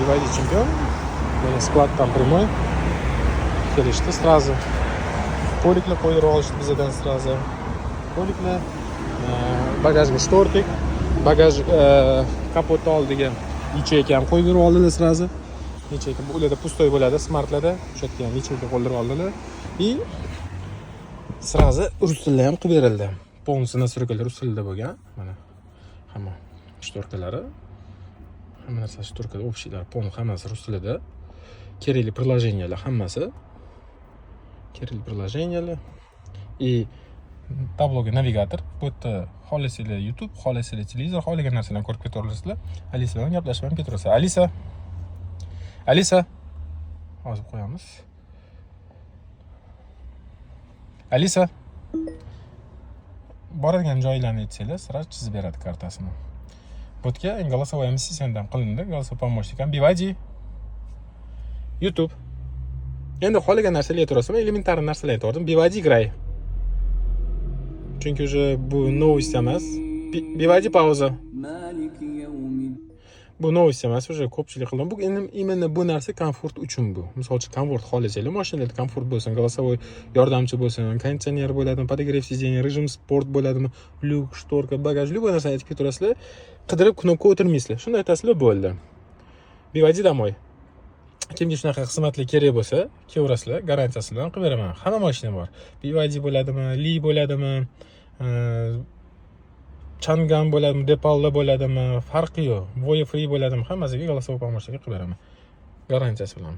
BYD чемпион. Skladdan прямой. Kelishdi сразу. Poliklar qo'yib olishdi bizdan сразу. Poliklar bagajga shtortik, bagaj kapot oldiga yecheyka ham qo'yib oldilar сразу. Yecheyka bu ularda pustoy bo'ladi, smartlarda o'sha yerga ham yecheyka qo'yib oldilar. И сразу rus tilida ham qilib berildi. Полностью настройкалар rus tilida bo'lgan. Mana hamma shtorkalari, hamma narsa shtorkada, общийлari, полностью hammasi rus tilida. Kerakli приложениялар hammasi. Kerakli приложениялар. И tabloga navigator, bu yerda xohlasanglar YouTube, xohlasanglar televizor, xohlagan narsalarni ko'rib keta olasizlar. Alisa bilan gaplashib ham ketaverasiz. Alisa. Hozir qo'yamiz. Alisa. Boradigan joylarni aytsanglar, sразу chizib beradi kartasini. Bu yerga голосовой ассистентdan qilindi, голосовой помощник ham BYD. YouTube. Endi xohlagan narsalarni aytaverasizmi? Elementar narsalarni aytdim. BYD Gray. Chunki уже bu novost emas. BYD pauza. Bu novost emas, уже ko'pchilik qildim. Bu именно bu narsa komfort uchun bu. Misol uchun komfort xohlasanglar, mashinalarda komfort bo'lsin, голосовой yordamchi bo'lsin, konditsioner bo'ladimi, podогрев сидений, rejim sport bo'ladimi, lyuk, shtorka, bagaj, любой narsani aytib ketaverasizlar. Qidirib knopka o'tirmaysizlar. Shunday aytasizlar, bo'ldi. BYD домой. Kimga shunaqa xizmatlar kerak bo'lsa, kelaverasizlar, garantiyasi bilan qilib beraman. Hamma mashina bor. BYD bo'ladimi, Li bo'ladimi, Chang'an bo'ladimi, Depal'da bo'ladimi, farqi yo'q. Voya Free bo'ladimi, hammasiga голосовой помощник qilib beraman. Garantiyasi bilan.